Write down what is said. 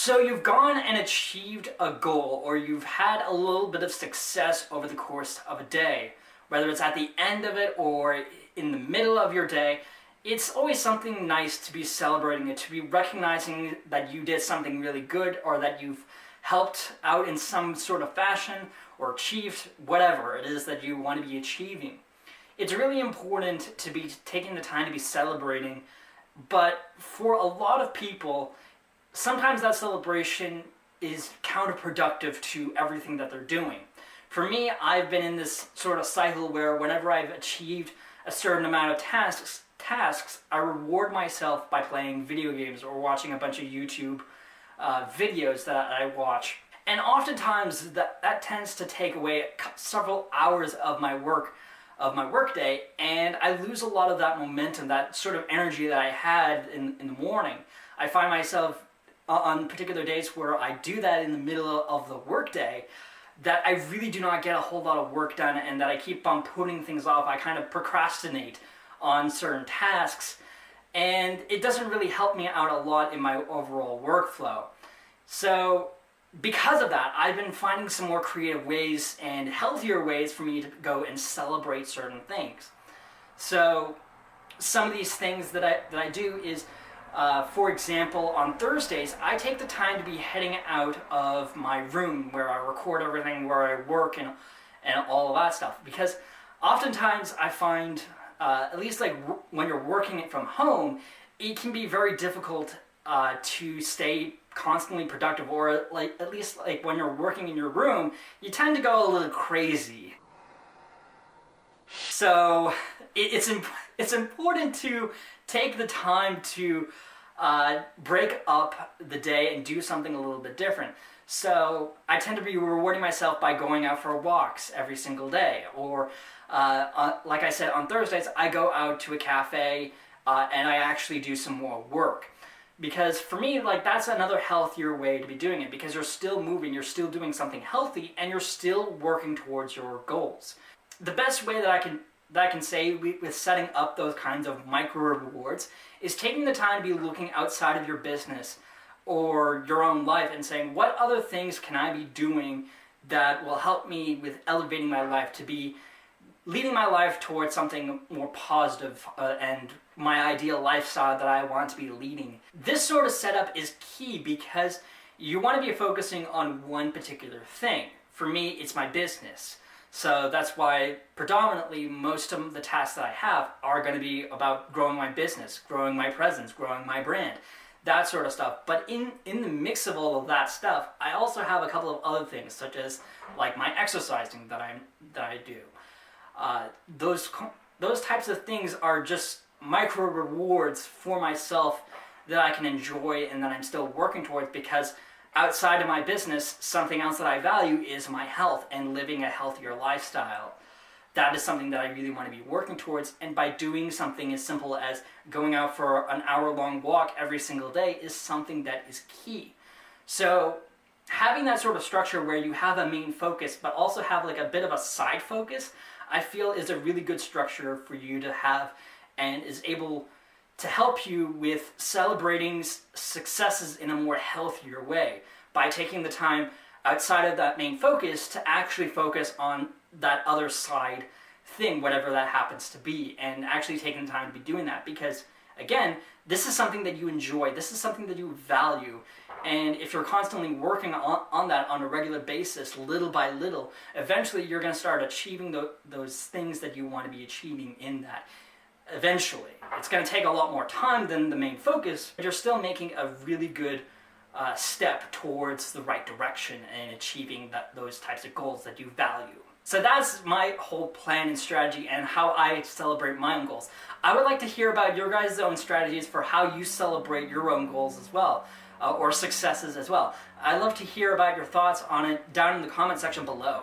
So you've gone and achieved a goal, or you've had a little bit of success over the course of a day, whether it's at the end of it or in the middle of your day. It's always something nice to be celebrating it, to be recognizing that you did something really good, or that you've helped out in some sort of fashion, or achieved whatever it is that you want to be achieving. It's really important to be taking the time to be celebrating, but for a lot of people, sometimes that celebration is counterproductive to everything that they're doing. For me, I've been in this sort of cycle where whenever I've achieved a certain amount of tasks, I reward myself by playing video games or watching a bunch of YouTube videos that I watch. And oftentimes that tends to take away several hours of my workday, and I lose a lot of that momentum, that sort of energy that I had in the morning. I find myself on particular days where I do that in the middle of the workday, that I really do not get a whole lot of work done, and that I keep on putting things off. I kind of procrastinate on certain tasks, and it doesn't really help me out a lot in my overall workflow. So because of that, I've been finding some more creative ways and healthier ways for me to go and celebrate certain things. So some of these things that I do is, for example, on Thursdays, I take the time to be heading out of my room where I record everything, where I work, and all of that stuff. Because oftentimes I find, at least like when you're working it from home, it can be very difficult to stay constantly productive, or like at least like when you're working in your room, you tend to go a little crazy. So it's important to take the time to break up the day and do something a little bit different. So I tend to be rewarding myself by going out for walks every single day, or like I said, on Thursdays I go out to a cafe and I actually do some more work. Because for me, like, that's another healthier way to be doing it, because you're still moving, you're still doing something healthy, and you're still working towards your goals. The best way that I can say with setting up those kinds of micro rewards is taking the time to be looking outside of your business or your own life and saying, what other things can I be doing that will help me with elevating my life, to be leading my life towards something more positive and my ideal lifestyle that I want to be leading. This sort of setup is key because you want to be focusing on one particular thing. For me, it's my business. So that's why predominantly most of the tasks that I have are going to be about growing my business, growing my presence, growing my brand, that sort of stuff. But in the mix of all of that stuff, I also have a couple of other things, such as like my exercising that I do. Those types of things are just micro rewards for myself that I can enjoy and that I'm still working towards, because outside of my business, something else that I value is my health and living a healthier lifestyle. That is something that I really want to be working towards, and by doing something as simple as going out for an hour-long walk every single day is something that is key. So having that sort of structure where you have a main focus but also have like a bit of a side focus, I feel is a really good structure for you to have, and is able to help you with celebrating successes in a more healthier way by taking the time outside of that main focus to actually focus on that other side thing, whatever that happens to be, and actually taking the time to be doing that. Because again, this is something that you enjoy, this is something that you value, and if you're constantly working on that on a regular basis, little by little, eventually you're going to start achieving those things that you want to be achieving in that. Eventually. It's going to take a lot more time than the main focus, but you're still making a really good step towards the right direction and achieving those types of goals that you value. So that's my whole plan and strategy and how I celebrate my own goals. I would like to hear about your guys' own strategies for how you celebrate your own goals as well, or successes as well. I'd love to hear about your thoughts on it down in the comment section below.